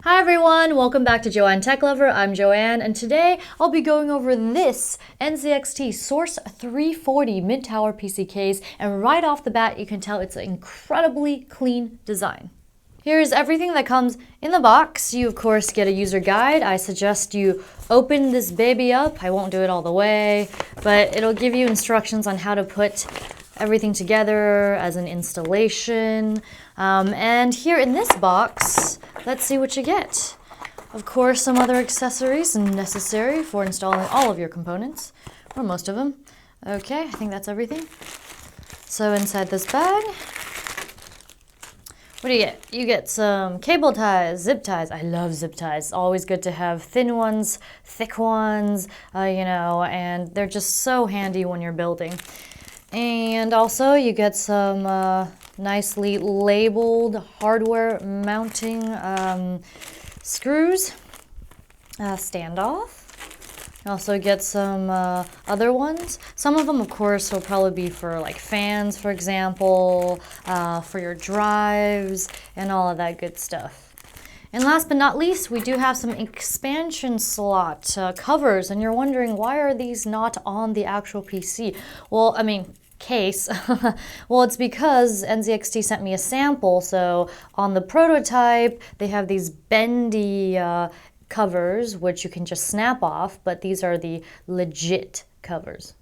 Hi everyone, welcome back to Joanne Tech Lover. I'm Joanne, and today I'll be going over this NZXT Source 340 mid-tower PC case, and right off the bat you can tell it's an incredibly clean design. Here's everything that comes in the box. You of course get a user guide. I suggest you open this baby up. I won't do it all the way, but it'll give you instructions on how to put everything together as an installation. And here in this box, let's see what you get. Of course, some other accessories necessary for installing all of your components, or most of them. Okay, I think that's everything. So inside this bag, what do you get? You get some cable ties, zip ties. I love zip ties. Always good to have thin ones, thick ones, and they're just so handy when you're building. And also you get some nicely labeled hardware mounting screws, standoff. You also get some other ones. Some of them, of course, will probably be for like fans, for example, for your drives, and all of that good stuff. And last but not least, we do have some expansion slot covers, and you're wondering, why are these not on the actual PC? Well, case. Well, it's because NZXT sent me a sample, so on the prototype, they have these bendy covers, which you can just snap off, but these are the legit covers.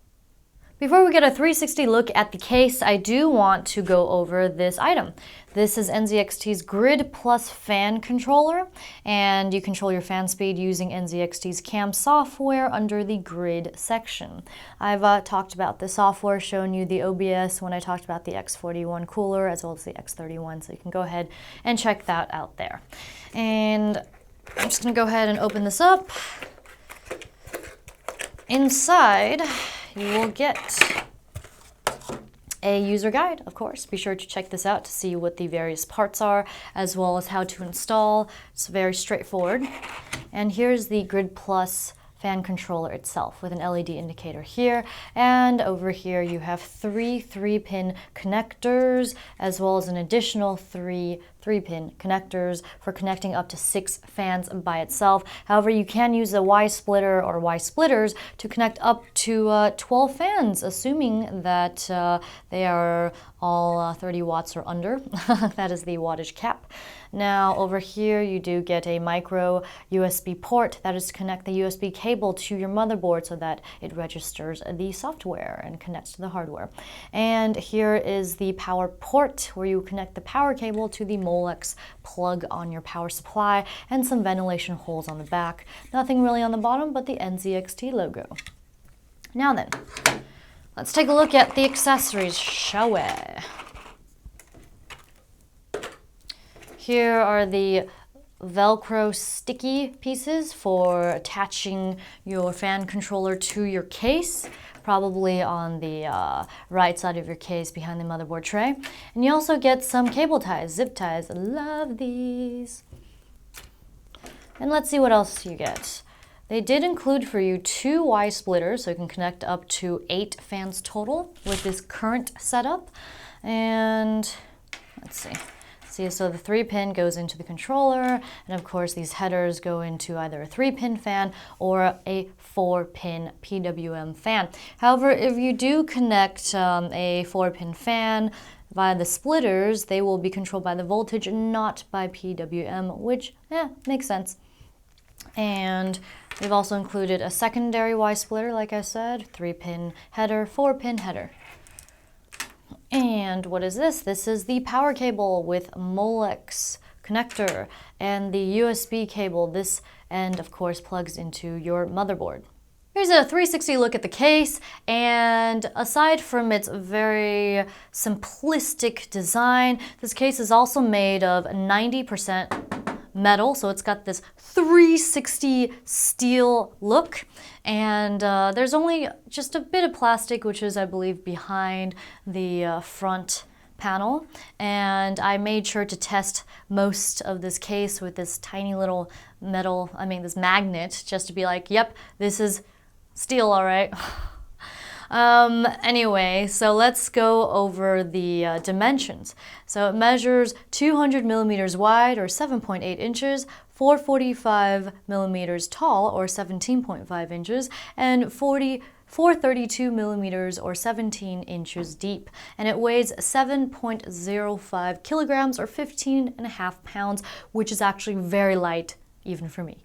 Before we get a 360 look at the case, I do want to go over this item. This is NZXT's Grid Plus fan controller, and you control your fan speed using NZXT's CAM software under the Grid section. I've talked about the software, shown you the OBS when I talked about the X41 cooler as well as the X31, so you can go ahead and check that out there. And I'm just going to go ahead and open this up. Inside, you will get a user guide, of course. Be sure to check this out to see what the various parts are, as well as how to install. It's very straightforward. And here's the Grid Plus fan controller itself with an LED indicator here, and over here you have three 3-pin connectors, as well as an additional three 3-pin connectors for connecting up to 6 fans by itself. However, you can use a Y splitter or Y splitters to connect up to 12 fans, assuming that they are all 30 watts or under. That is the wattage cap. Now over here you do get a micro USB port that is to connect the USB cable to your motherboard so that it registers the software and connects to the hardware. And here is the power port where you connect the power cable to the Molex plug on your power supply, and some ventilation holes on the back. Nothing really on the bottom but the NZXT logo. Now then, let's take a look at the accessories, shall we? Here are the Velcro sticky pieces for attaching your fan controller to your case, probably on the right side of your case behind the motherboard tray. And you also get some cable ties, zip ties. I love these. And let's see what else you get. They did include for you 2 Y splitters, so you can connect up to 8 fans total with this current setup. And let's see. So the 3-pin goes into the controller, and of course these headers go into either a 3-pin fan or a 4-pin PWM fan. However, if you do connect a 4-pin fan via the splitters, they will be controlled by the voltage, not by PWM, which makes sense. And they've also included a secondary Y splitter, like I said, 3-pin header, 4-pin header. And what is this? This is the power cable with Molex connector and the USB cable. This end, of course, plugs into your motherboard. Here's a 360 look at the case, and aside from its very simplistic design, this case is also made of 90% metal, so it's got this 360 steel look, and there's only just a bit of plastic, which is, I believe, behind the front panel. And I made sure to test most of this case with this tiny little this magnet, just to be like, yep, this is steel, all right. Anyway, so let's go over the dimensions. So it measures 200 millimeters wide, or 7.8 inches, 445 millimeters tall, or 17.5 inches, and 432 millimeters, or 17 inches deep. And it weighs 7.05 kilograms, or 15.5 pounds, which is actually very light, even for me.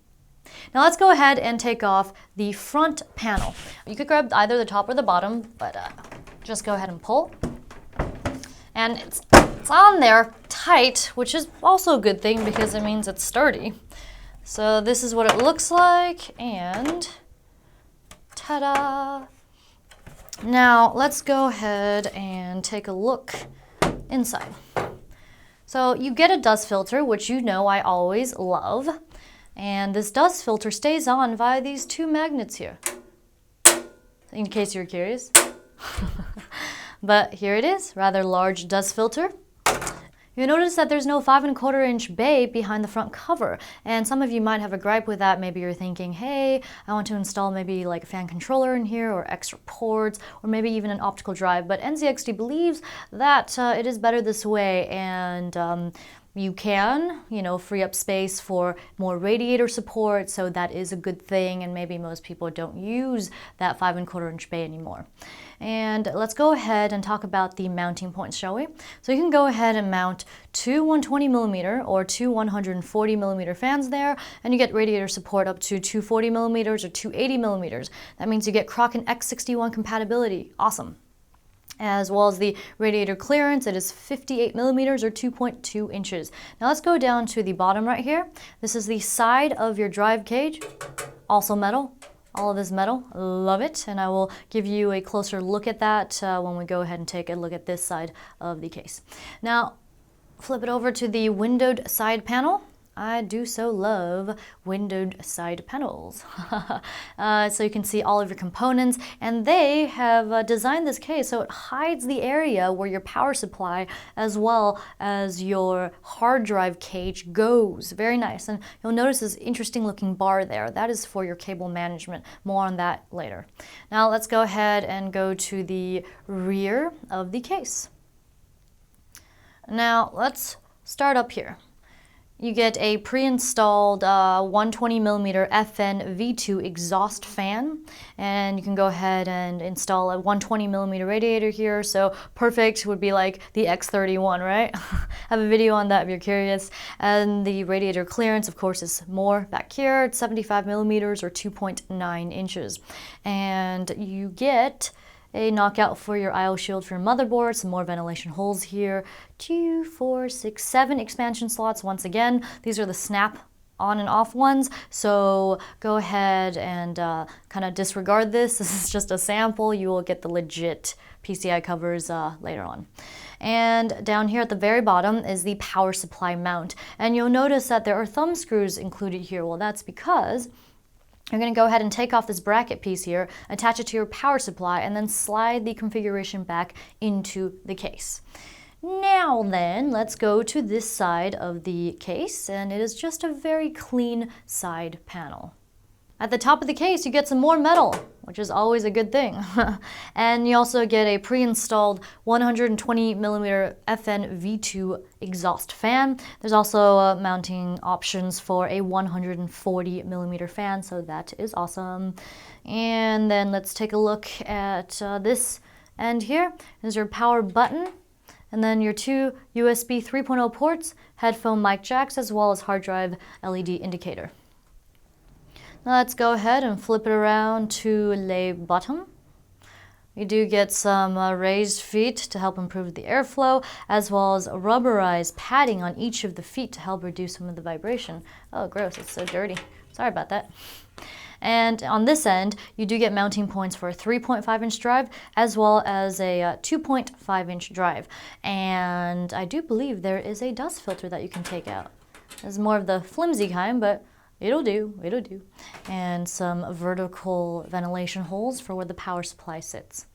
Now let's go ahead and take off the front panel. You could grab either the top or the bottom, but just go ahead and pull. And it's on there tight, which is also a good thing because it means it's sturdy. So this is what it looks like, and ta-da! Now let's go ahead and take a look inside. So you get a dust filter, which you know I always love. And this dust filter stays on via these two magnets here, in case you're curious. But here it is, rather large dust filter. You'll notice that there's no 5¼ inch bay behind the front cover, and some of you might have a gripe with that. Maybe you're thinking, hey, I want to install maybe like a fan controller in here, or extra ports, or maybe even an optical drive, but NZXT believes that it is better this way, and you can, free up space for more radiator support, so that is a good thing, and maybe most people don't use that 5¼ inch bay anymore. And let's go ahead and talk about the mounting points, shall we? So you can go ahead and mount two 120 millimeter or two 140 millimeter fans there, and you get radiator support up to 240 millimeters or 280 millimeters. That means you get Kraken X61 compatibility. Awesome. As well as the radiator clearance, it is 58 millimeters or 2.2 inches. Now let's go down to the bottom right here. This is the side of your drive cage, also metal. All of this metal, love it, and I will give you a closer look at that when we go ahead and take a look at this side of the case. Now, flip it over to the windowed side panel. I do so love windowed side panels. So you can see all of your components, and they have designed this case so it hides the area where your power supply as well as your hard drive cage goes. Very nice. And you'll notice this interesting looking bar there. That is for your cable management. More on that later. Now let's go ahead and go to the rear of the case. Now let's start up here. You get a pre-installed 120 millimeter FN V2 exhaust fan, and you can go ahead and install a 120 millimeter radiator here. So perfect would be like the X31, right? I have a video on that if you're curious. And the radiator clearance, of course, is more back here. It's 75 millimeters or 2.9 inches. And you get a knockout for your I/O shield for your motherboard, some more ventilation holes here, 2, 4, 6, 7 expansion slots. Once again, these are the snap on and off ones, so go ahead and kind of disregard this. This is just a sample. You will get the legit PCI covers later on. And down here at the very bottom is the power supply mount, and you'll notice that there are thumb screws included here. Well, that's because you're going to go ahead and take off this bracket piece here, attach it to your power supply, and then slide the configuration back into the case. Now then, let's go to this side of the case, and it is just a very clean side panel. At the top of the case, you get some more metal, which is always a good thing. And you also get a pre-installed 120 millimeter FN V2 exhaust fan. There's also mounting options for a 140 millimeter fan, so that is awesome. And then let's take a look at this end here. There's your power button, and then your two USB 3.0 ports, headphone mic jacks, as well as hard drive LED indicator. Now let's go ahead and flip it around to the bottom. You do get some raised feet to help improve the airflow, as well as rubberized padding on each of the feet to help reduce some of the vibration. Oh, gross, it's so dirty. Sorry about that. And on this end, you do get mounting points for a 3.5 inch drive as well as a 2.5 inch drive. And I do believe there is a dust filter that you can take out. It's more of the flimsy kind, but it'll do, it'll do. And some vertical ventilation holes for where the power supply sits.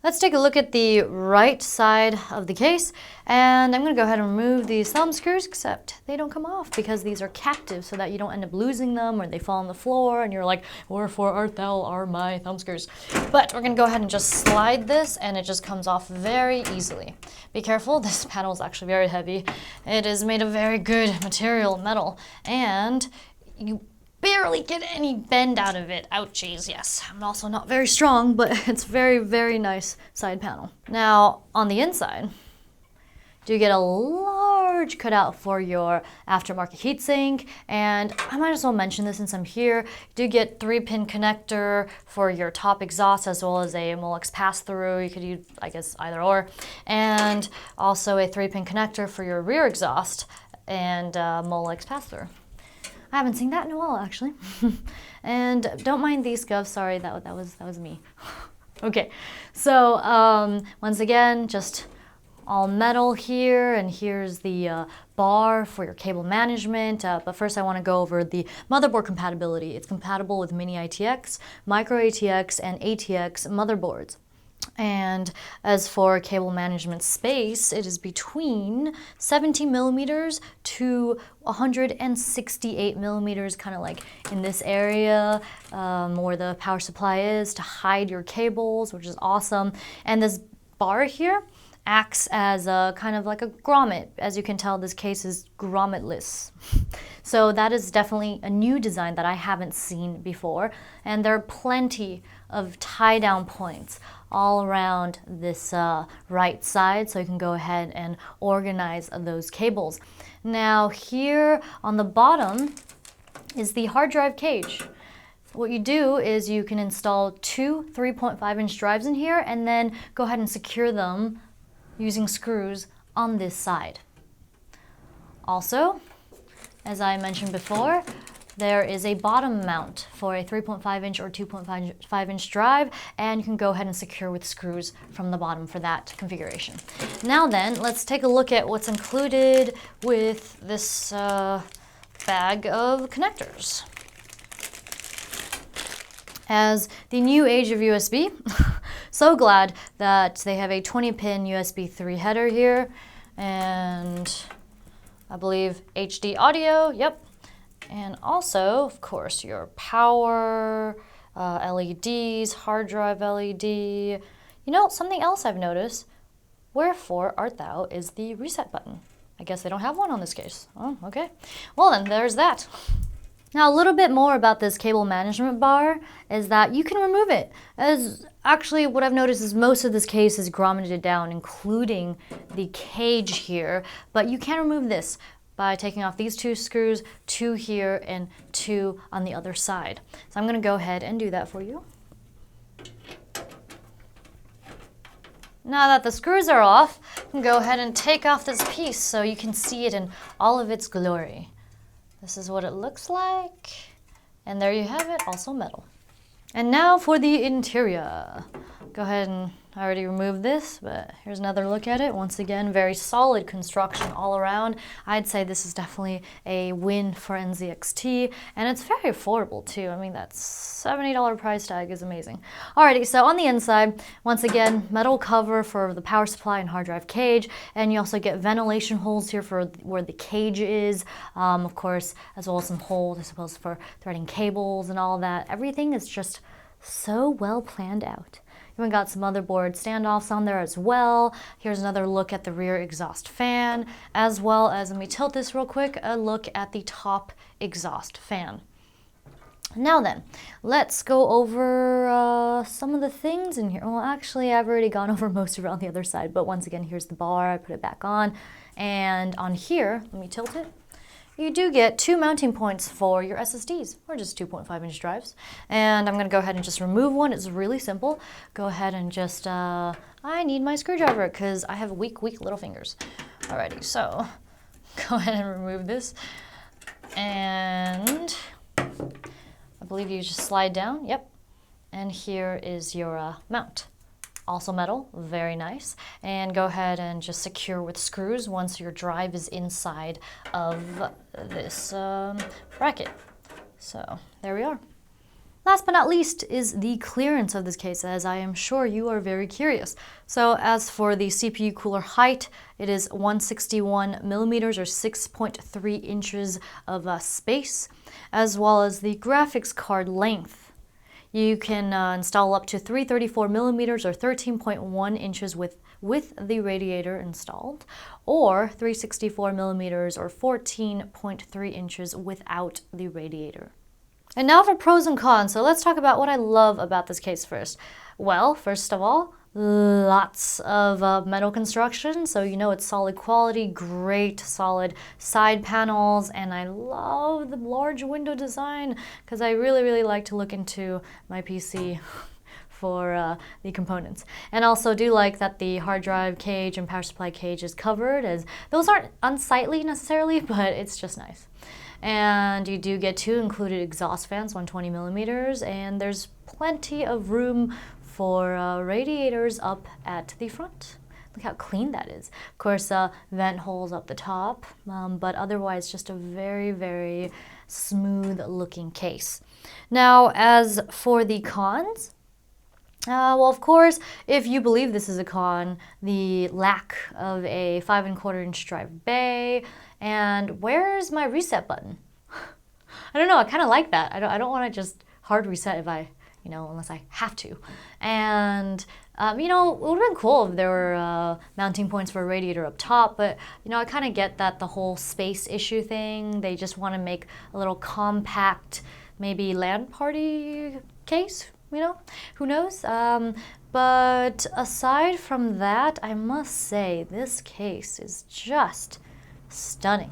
Let's take a look at the right side of the case, and I'm going to go ahead and remove these thumb screws, except they don't come off because these are captive so that you don't end up losing them or they fall on the floor and you're like, wherefore art thou are my thumb screws. But we're going to go ahead and just slide this and it just comes off very easily. Be careful, this panel is actually very heavy. It is made of very good material, metal, and you barely get any bend out of it. Ouchies, yes. I'm also not very strong, but it's very, very nice side panel. Now, on the inside, you get a large cutout for your aftermarket heatsink, and I might as well mention this since I'm here. You do get 3-pin connector for your top exhaust as well as a Molex pass-through. You could use, I guess, either or. And also a 3-pin connector for your rear exhaust and Molex pass-through. I haven't seen that in a while, actually. And don't mind these scuffs. Sorry, that was me. Okay, so once again, just all metal here, and here's the bar for your cable management. But first I want to go over the motherboard compatibility. It's compatible with Mini ITX, Micro ATX, and ATX motherboards. And as for cable management space, it is between 70 millimeters to 168 millimeters, kind of like in this area where the power supply is, to hide your cables, which is awesome. And this bar here acts as a kind of like a grommet. As you can tell, this case is grommetless. So that is definitely a new design that I haven't seen before. And there are plenty of tie-down points all around this right side, so you can go ahead and organize those cables. Now here on the bottom is the hard drive cage. What you do is you can install 2 3.5-inch drives in here and then go ahead and secure them using screws on this side. Also, as I mentioned before, there is a bottom mount for a 3.5-inch or 2.5-inch drive, and you can go ahead and secure with screws from the bottom for that configuration. Now then, let's take a look at what's included with this bag of connectors. As the new age of USB, so glad that they have a 20-pin USB 3 header here, and I believe HD audio, yep. And also, of course, your power, LEDs, hard drive LED. You know, something else I've noticed, wherefore art thou is the reset button. I guess they don't have one on this case. Oh, okay. Well then, there's that. Now, a little bit more about this cable management bar is that you can remove it. As actually, what I've noticed is most of this case is grommeted down, including the cage here, but you can remove this by taking off these 2 screws, 2 here and 2 on the other side. So I'm going to go ahead and do that for you. Now that the screws are off, you can go ahead and take off this piece so you can see it in all of its glory. This is what it looks like. And there you have it, also metal. And now for the interior. Go ahead and I already removed this, but here's another look at it. Once again, very solid construction all around. I'd say this is definitely a win for NZXT, and it's very affordable too. I mean, that $70 price tag is amazing. Alrighty, so on the inside, once again, metal cover for the power supply and hard drive cage, and you also get ventilation holes here for where the cage is, of course, as well as some holes, I suppose, for threading cables and all that. Everything is just so well planned out. Even got some motherboard standoffs on there as well. Here's another look at the rear exhaust fan, as well as, let me tilt this real quick, a look at the top exhaust fan. Now then, let's go over some of the things in here. Well, actually, I've already gone over most of it on the other side, but once again, here's the bar. I put it back on. And on here, let me tilt it. You do get 2 mounting points for your SSDs, or just 2.5-inch drives. And I'm going to go ahead and just remove one. It's really simple. Go ahead and just, I need my screwdriver because I have weak little fingers. Alrighty, so go ahead and remove this. And I believe you just slide down, yep. And here is your mount. Also metal, very nice. And go ahead and just secure with screws once your drive is inside of this bracket. So there we are. Last but not least is the clearance of this case, as I am sure you are very curious. So as for the CPU cooler height, it is 161 millimeters or 6.3 inches of space, as well as the graphics card length. You can install up to 334 millimeters or 13.1 inches with the radiator installed, or 364 millimeters or 14.3 inches without the radiator. And now for pros and cons. So let's talk about what I love about this case first. Well, first of all, lots of metal construction, so you know it's solid quality, great solid side panels, and I love the large window design because I really like to look into my PC for the components. And also do like that the hard drive cage and power supply cage is covered, as those aren't unsightly necessarily, but it's just nice. And you do get 2 included exhaust fans, 120 millimeters, and there's plenty of room for radiators up at the front. Look how clean that is. Of course, vent holes up the top, but otherwise just a very smooth looking case. Now, as for the cons, well, of course, if you believe this is a con, the lack of a 5 1/4 inch drive bay, and where's my reset button? I don't know, I kind of like that. I don't want to just hard reset if I, unless I have to. And, it would have been cool if there were mounting points for a radiator up top, but, I kind of get that the whole space issue thing, they just want to make a little compact, maybe LAN party case. Who knows? But aside from that, I must say this case is just stunning.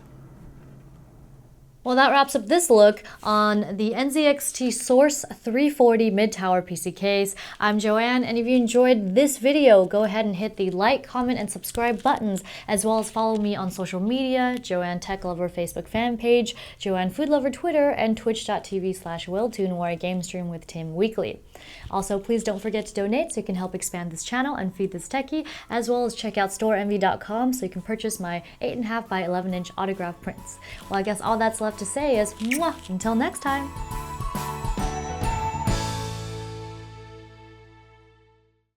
Well, that wraps up this look on the NZXT Source 340 mid-tower PC case. I'm Joanne, and if you enjoyed this video, go ahead and hit the like, comment, and subscribe buttons, as well as follow me on social media, Joanne Tech Lover Facebook fan page, Joanne Food Lover Twitter, and twitch.tv/WillTune, where I game stream with Tim weekly. Also, please don't forget to donate so you can help expand this channel and feed this techie, as well as check out storeenvy.com so you can purchase my 8.5 by 11 inch autograph prints. Well, I guess all that's left to say is mwah, until next time.